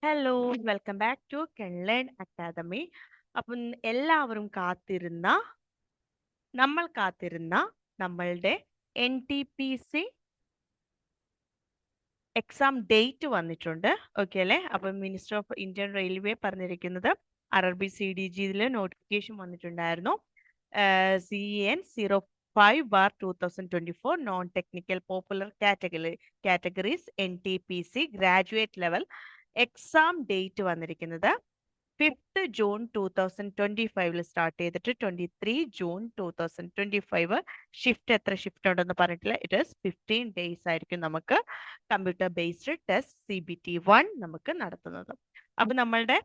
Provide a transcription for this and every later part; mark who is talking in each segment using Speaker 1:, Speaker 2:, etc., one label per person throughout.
Speaker 1: Hello, welcome back to Kenlearn academy. അപ്പം എല്ലാവരും നമ്മൾ കാത്തിരുന്ന നമ്മളുടെ NTPC എക്സാം ഡേറ്റ് വന്നിട്ടുണ്ട്. ഓക്കെ അല്ലേ? അപ്പം മിനിസ്റ്റർ ഓഫ് ഇന്ത്യൻ റെയിൽവേ പറഞ്ഞിരിക്കുന്നത് RRB-CDGയിൽ നോട്ടിഫിക്കേഷൻ വന്നിട്ടുണ്ടായിരുന്നു. CEN 05/2024 non technical popular categories NTPC graduate level exam date വന്നിരിക്കുന്നത് 5th June 2025 സ്റ്റാർട്ട് ചെയ്തിട്ട് 23 June 2025 എത്ര ഷിഫ്റ്റ് ഉണ്ടെന്ന് പറഞ്ഞിട്ടില്ല. ഇറ്റ് ഈസ് 15 days ആയിരിക്കും നമുക്ക് കമ്പ്യൂട്ടർ ബേസ്ഡ് ടെസ്റ്റ് CBT-1 നമുക്ക് നടത്തുന്നത്. അപ്പൊ നമ്മളുടെ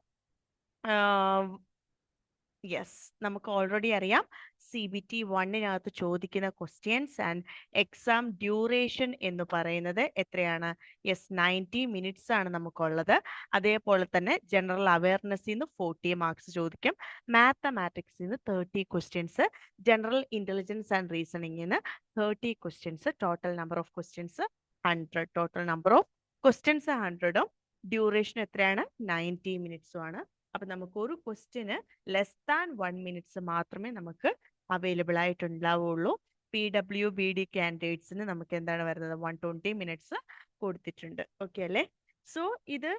Speaker 1: യെസ്, നമുക്ക് ഓൾറെഡി അറിയാം CBT-1 ചോദിക്കുന്ന ക്വസ്റ്റ്യൻസ് ആൻഡ് എക്സാം ഡ്യൂറേഷൻ എന്ന് പറയുന്നത് എത്രയാണ്? യെസ്, 90 മിനിറ്റ്സ് ആണ് നമുക്കുള്ളത്. അതേപോലെ തന്നെ ജനറൽ അവയർനെസ്സിൽ നിന്ന് 40 മാർക്സ് ചോദിക്കും, മാത്തമാറ്റിക്സിൽ നിന്ന് 30 ക്വസ്റ്റ്യൻസ്, ജനറൽ ഇന്റലിജൻസ് ആൻഡ് റീസണിങ്ങിന് 30 questions, total number of questions 100. Total number of questions 100ഉം ഡ്യൂറേഷൻ എത്രയാണ്? 90 മിനിറ്റ്സും ആണ്. അപ്പൊ നമുക്ക് ഒരു ക്വസ്റ്റ്യന് ലെസ് ദാൻ 1 മിനിറ്റ്സ് മാത്രമേ നമുക്ക് അവൈലബിൾ ആയിട്ടുണ്ടാവുള്ളൂ. PWBD കാൻഡിഡേറ്റ്സിന് നമുക്ക് എന്താണ് വരുന്നത്? 120 മിനിറ്റ്സ് കൊടുത്തിട്ടുണ്ട്. ഓക്കെ അല്ലേ? സോ ഇത്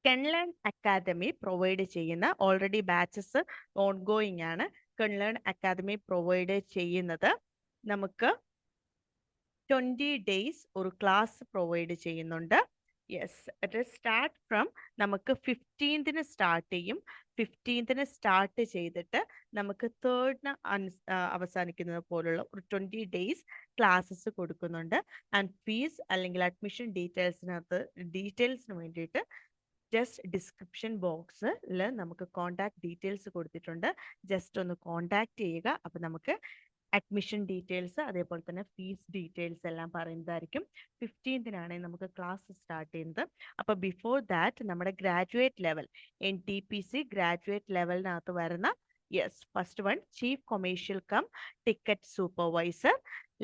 Speaker 1: കെൺലേൺ അക്കാദമി പ്രൊവൈഡ് ചെയ്യുന്ന ഓൾറെഡി ബാച്ചസ് ഓൺഗോയിങ് ആണ്. കെൺലേൺ അക്കാദമി പ്രൊവൈഡ് ചെയ്യുന്നത് നമുക്ക് 20 ഡേയ്സ് ഒരു ക്ലാസ് പ്രൊവൈഡ് ചെയ്യുന്നുണ്ട്. യെസ്, ഇറ്റ് സ്റ്റാർട്ട് ഫ്രം നമുക്ക് 15th സ്റ്റാർട്ട് ചെയ്യും. 15th സ്റ്റാർട്ട് ചെയ്തിട്ട് നമുക്ക് 3rd അവസാനിക്കുന്നത് പോലുള്ള ഒരു 20 ഡേയ്സ് ക്ലാസ്സസ് കൊടുക്കുന്നുണ്ട്. ആൻഡ് ഫീസ് അല്ലെങ്കിൽ അഡ്മിഷൻ ഡീറ്റെയിൽസിന് വേണ്ടിയിട്ട് ജസ്റ്റ് ഡിസ്ക്രിപ്ഷൻ ബോക്സിൽ നമുക്ക് കോൺടാക്ട് ഡീറ്റെയിൽസ് കൊടുത്തിട്ടുണ്ട്. ജസ്റ്റ് ഒന്ന് കോൺടാക്ട് ചെയ്യുക. അപ്പം നമുക്ക് അഡ്മിഷൻ ഡീറ്റെയിൽസ് അതേപോലെ തന്നെ ഫീസ് ഡീറ്റെയിൽസ് എല്ലാം പറയുന്നതായിരിക്കും. 15th നമുക്ക് ക്ലാസ് സ്റ്റാർട്ട് ചെയ്യുന്നത്. അപ്പോൾ ബിഫോർ ദാറ്റ് നമ്മുടെ ഗ്രാജുവേറ്റ് ലെവൽ NTPC ഗ്രാജുവേറ്റ് ലെവലിനകത്ത് വരുന്ന first one chief commercial cum ticket supervisor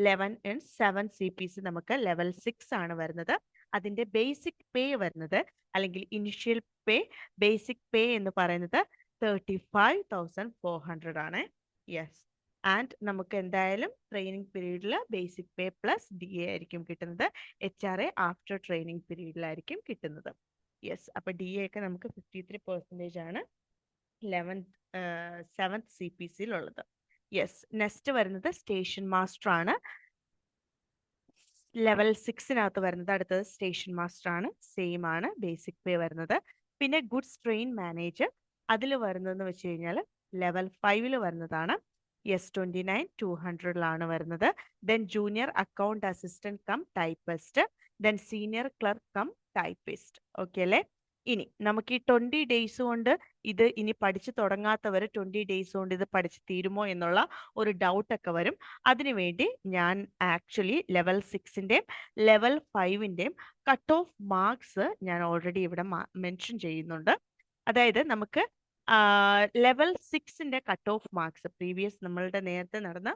Speaker 1: 11 and 7 CPC നമുക്ക് ലെവൽ 6 ആണ് വരുന്നത്. അതിന്റെ ബേസിക് പേ വരുന്നത് അല്ലെങ്കിൽ ഇനിഷ്യൽ പേ ബേസിക് പേ എന്ന് പറയുന്നത് 35,400 ആണ്. യെസ്, ആൻഡ് നമുക്ക് എന്തായാലും ട്രെയിനിങ് പീരീഡിൽ ബേസിക് പേ പ്ലസ് DA ആയിരിക്കും കിട്ടുന്നത്. HRA ആഫ്റ്റർ ട്രെയിനിങ് പീരീഡിലായിരിക്കും കിട്ടുന്നത്. യെസ്, അപ്പൊ DA ഒക്കെ നമുക്ക് 53% ആണ് 7th CPC-യിലുള്ളത്. യെസ്, നെക്സ്റ്റ് വരുന്നത് സ്റ്റേഷൻ മാസ്റ്റർ ആണ്. ലെവൽ 6 വരുന്നത് അടുത്തത് സ്റ്റേഷൻ മാസ്റ്റർ ആണ്. സെയിം ആണ് ബേസിക് പേ വരുന്നത്. പിന്നെ ഗുഡ്സ് ട്രെയിൻ മാനേജർ അതിൽ വരുന്നതെന്ന് വെച്ച് കഴിഞ്ഞാൽ ലെവൽ 5 വരുന്നതാണ്. 29,200 വരുന്നത്. Then junior account assistant cum typist, then senior clerk cum typist. Okay അല്ലേ? ഇനി നമുക്ക് ഈ 20 ഡേയ്സ് കൊണ്ട് ഇത് ഇനി പഠിച്ചു തുടങ്ങാത്തവർ 20 ഡേയ്സ് കൊണ്ട് ഇത് പഠിച്ചു തീരുമോ എന്നുള്ള ഒരു ഡൗട്ട് ഒക്കെ വരും. അതിനുവേണ്ടി ഞാൻ ആക്ച്വലി ലെവൽ 6-ന്റെയും ലെവൽ 5-ന്റെയും കട്ട് ഓഫ് മാർക്സ് ഞാൻ ഓൾറെഡി ഇവിടെ മെൻഷൻ ചെയ്യുന്നുണ്ട്. അതായത് നമുക്ക് ലെവൽ 6-ന്റെ കട്ട് ഓഫ് മാർക്സ് പ്രീവിയസ് നമ്മളുടെ നേരത്തെ നടന്ന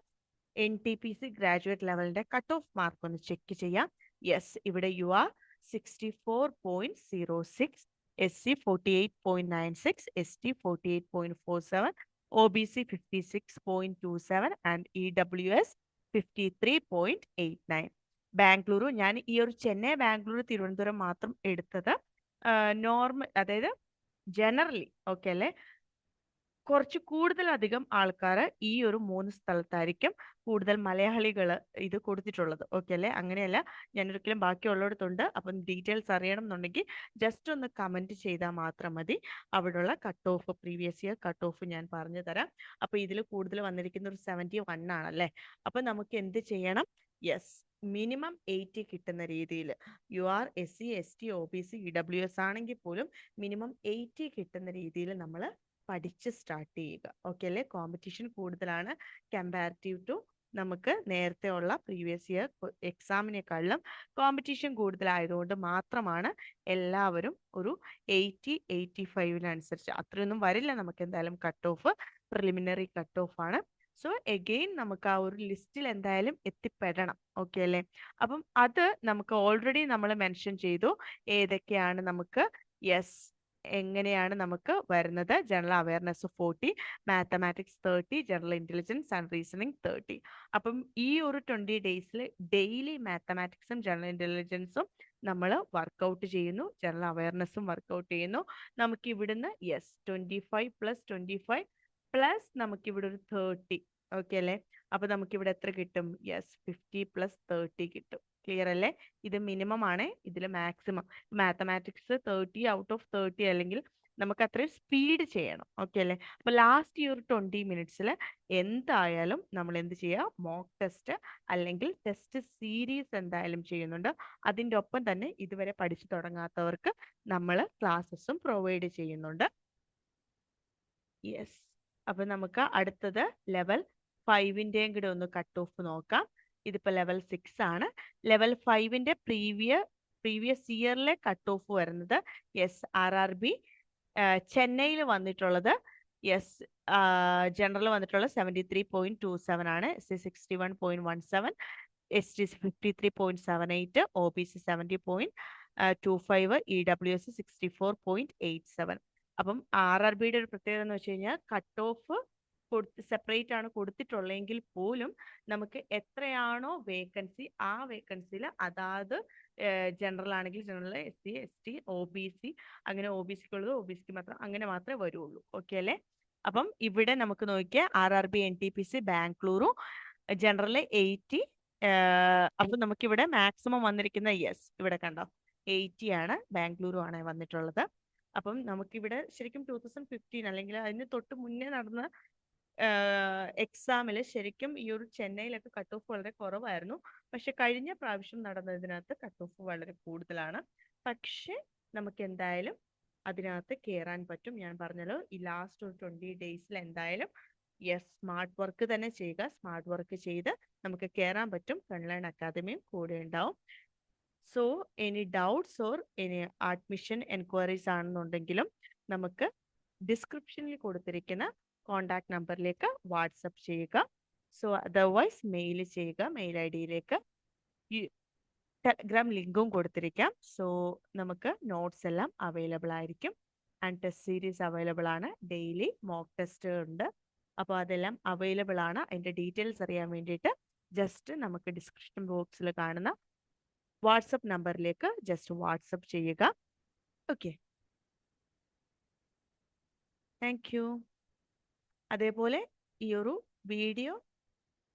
Speaker 1: NTPC ഗ്രാജുവേറ്റ് ലെവലിന്റെ കട്ട് ഓഫ് മാർക്ക് ഒന്ന് ചെക്ക് ചെയ്യാം. യെസ്, ഇവിടെ UR 64.06, SC 48.96, ST 48.47, OBC 56.27 and EWS 53.89. Bengaluru ഞാൻ ഈ ഒരു ചെന്നൈ, ബാംഗ്ലൂർ, തിരുവനന്തപുരം മാത്രം എടുത്തത് നോർമൽ, അതായത് ജനറലി ഓക്കെ അല്ലേ, കുറച്ച് കൂടുതലധികം ആൾക്കാർ ഈ ഒരു 3 സ്ഥലത്തായിരിക്കും കൂടുതൽ മലയാളികൾ ഇത് കൊടുത്തിട്ടുള്ളത്. ഓക്കെ അല്ലേ? അങ്ങനെയല്ല, ഞാനൊരിക്കലും ബാക്കിയുള്ളിടത്തുണ്ട്. അപ്പം ഡീറ്റെയിൽസ് അറിയണം എന്നുണ്ടെങ്കിൽ ജസ്റ്റ് ഒന്ന് കമന്റ് ചെയ്താൽ മാത്രം മതി. അവിടെയുള്ള cut off previous year cut off ഞാൻ പറഞ്ഞു തരാം. അപ്പൊ ഇതിൽ കൂടുതൽ വന്നിരിക്കുന്ന ഒരു 71 ആണല്ലേ. അപ്പൊ നമുക്ക് എന്ത് ചെയ്യണം? യെസ്, മിനിമം 80 കിട്ടുന്ന രീതിയിൽ UR SC ST OBC EWS ആണെങ്കിൽ പോലും മിനിമം 80 കിട്ടുന്ന രീതിയിൽ നമ്മൾ പഠിച്ച് സ്റ്റാർട്ട് ചെയ്യുക. ഓക്കെ അല്ലേ? കോമ്പറ്റീഷൻ കൂടുതലാണ് കമ്പാരിറ്റീവ് ടു നമുക്ക് നേരത്തെ ഉള്ള പ്രീവിയസ് ഇയർ എക്സാമിനേക്കാളും കോമ്പറ്റീഷൻ കൂടുതലായതുകൊണ്ട് മാത്രമാണ് എല്ലാവരും ഒരു 80-85 അത്രയൊന്നും വരില്ല നമുക്ക് എന്തായാലും cut off, preliminary cut off ആണ്. സോ എഗെയിൻ നമുക്ക് ആ ഒരു ലിസ്റ്റിൽ എന്തായാലും എത്തിപ്പെടണം. ഓക്കെ അല്ലേ? അപ്പം അത് നമുക്ക് ഓൾറെഡി നമ്മൾ മെൻഷൻ ചെയ്തു ഏതൊക്കെയാണ് നമുക്ക് യെസ്, എങ്ങനെയാണ് നമുക്ക് വരുന്നത്? General awareness 40, mathematics 30, general intelligence and reasoning 30. അപ്പം ഈ ഒരു 20 ഡേയ്സിൽ ഡെയിലി മാത്തമാറ്റിക്സും ജനറൽ ഇന്റലിജൻസും നമ്മൾ വർക്കൗട്ട് ചെയ്യുന്നു, ജനറൽ അവയർനെസ്സും വർക്കൗട്ട് ചെയ്യുന്നു. നമുക്ക് ഇവിടുന്ന് 25 + 25 പ്ലസ് നമുക്ക് ഇവിടെ ഒരു 30. ഓക്കെ അല്ലേ? അപ്പൊ നമുക്ക് ഇവിടെ എത്ര കിട്ടും? 50 + 30 കിട്ടും. ക്ലിയർ അല്ലേ? ഇത് മിനിമം ആണ്, ഇതിൽ മാക്സിമം. മാത്തമാറ്റിക്സ് 30 ഔട്ട് ഓഫ് 30 അല്ലെങ്കിൽ നമുക്ക് അത്രയും സ്പീഡ് ചെയ്യണം. ഓക്കെ അല്ലേ? അപ്പൊ ലാസ്റ്റ് ഈ ഒരു 20 മിനിറ്റ്സിൽ എന്തായാലും നമ്മൾ എന്ത് ചെയ്യുക? മോക്ക് ടെസ്റ്റ് അല്ലെങ്കിൽ ടെസ്റ്റ് സീരീസ് എന്തായാലും ചെയ്യുന്നുണ്ട്. അതിൻ്റെ ഒപ്പം തന്നെ ഇതുവരെ പഠിച്ചു തുടങ്ങാത്തവർക്ക് നമ്മൾ ക്ലാസ്സസും പ്രൊവൈഡ് ചെയ്യുന്നുണ്ട്. യെസ്, അപ്പൊ നമുക്ക് അടുത്തത് ലെവൽ 5ന്റെയും കൂടെ ഒന്ന് കട്ട് ഓഫ് നോക്കാം. ഇതിപ്പോ ലെവൽ 6 ആണ്. ലെവൽ 5ന്റെ പ്രീവിയസ് ഇയറിലെ കട്ട് ഓഫ് വരുന്നത് RRB ചെന്നൈയിൽ വന്നിട്ടുള്ളത് ജനറൽ വന്നിട്ടുള്ളത് 73.27 ആണ്. SC 61.17, ST 53.78, OBC 70.25, EWS 64.87. അപ്പം RRBയുടെ ഒരു പ്രത്യേകത എന്ന് വെച്ച് കഴിഞ്ഞാൽ കട്ട് ഓഫ് സെപ്പറേറ്റ് ആണ് കൊടുത്തിട്ടുള്ളതെങ്കിൽ പോലും നമുക്ക് എത്രയാണോ വേക്കൻസി ആ വേക്കൻസിയിൽ അതാത് ജനറൽ ആണെങ്കിൽ ജനറൽ, SC ST OBC അങ്ങനെ OBCക്കുള്ളത് OBCക്ക് മാത്രം, അങ്ങനെ മാത്രമേ വരുള്ളൂ. ഓക്കെ അല്ലേ? അപ്പം ഇവിടെ നമുക്ക് നോക്കിയാൽ RRB NTPC ബാംഗ്ലൂരു ജനറൽ 80. അപ്പൊ നമുക്കിവിടെ മാക്സിമം വന്നിരിക്കുന്ന ഇവിടെ കണ്ടോ 80 ആണ്, ബാംഗ്ലൂരു ആണ് വന്നിട്ടുള്ളത്. അപ്പം നമുക്കിവിടെ ശരിക്കും 2015 അല്ലെങ്കിൽ അതിന് തൊട്ട് മുന്നേ നടന്ന എക്സാമിൽ ശരിക്കും ഈ ഒരു ചെന്നൈയിലൊക്കെ കട്ട് ഓഫ് വളരെ കുറവായിരുന്നു. പക്ഷെ കഴിഞ്ഞ പ്രാവശ്യം നടന്നതിനകത്ത് കട്ട് ഓഫ് വളരെ കൂടുതലാണ്. പക്ഷെ നമുക്ക് എന്തായാലും അതിനകത്ത് കയറാൻ പറ്റും. ഞാൻ പറഞ്ഞല്ലോ ഈ ലാസ്റ്റ് ഒരു 20 ഡേയ്സിൽ എന്തായാലും സ്മാർട്ട് വർക്ക് തന്നെ ചെയ്യുക. സ്മാർട്ട് വർക്ക് ചെയ്ത് നമുക്ക് കയറാൻ പറ്റും. കൺലേൺ അക്കാദമിയും കൂടെ ഉണ്ടാവും. So any doubts or any admission enquiries ആണെന്നുണ്ടെങ്കിലും നമുക്ക് ഡിസ്ക്രിപ്ഷനിൽ കൊടുത്തിരിക്കുന്ന കോണ്ടാക്ട് നമ്പറിലേക്ക് വാട്സപ്പ് ചെയ്യുക. സോ അതർവൈസ് മെയിൽ ചെയ്യുക. മെയിൽ ID-യിലേക്ക് ടെലഗ്രാം ലിങ്കും കൊടുത്തിരിക്കാം. സോ നമുക്ക് നോട്ട്സ് എല്ലാം അവൈലബിൾ ആയിരിക്കും. ആൻഡ് ടെസ്റ്റ് സീരീസ് അവൈലബിൾ ആണ്. ഡെയിലി മോക്ക് ടെസ്റ്റ് ഉണ്ട്. അപ്പോൾ അതെല്ലാം അവൈലബിൾ ആണ്. അതിൻ്റെ ഡീറ്റെയിൽസ് അറിയാൻ വേണ്ടിയിട്ട് ജസ്റ്റ് നമുക്ക് ഡിസ്ക്രിപ്ഷൻ ബോക്സിൽ കാണുന്ന വാട്സപ്പ് നമ്പറിലേക്ക് ജസ്റ്റ് വാട്സപ്പ് ചെയ്യുക. Okay, thank you. അതേപോലെ ഈ ഒരു വീഡിയോ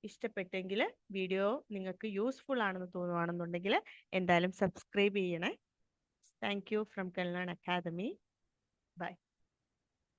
Speaker 1: ഇഷ്ടപ്പെട്ടെങ്കിൽ, വീഡിയോ നിങ്ങൾക്ക് യൂസ്ഫുൾ ആണെന്ന് തോന്നുവാണെന്നുണ്ടെങ്കിൽ എന്തായാലും സബ്സ്ക്രൈബ് ചെയ്യണേ. Thank you from Kenlearn academy. By.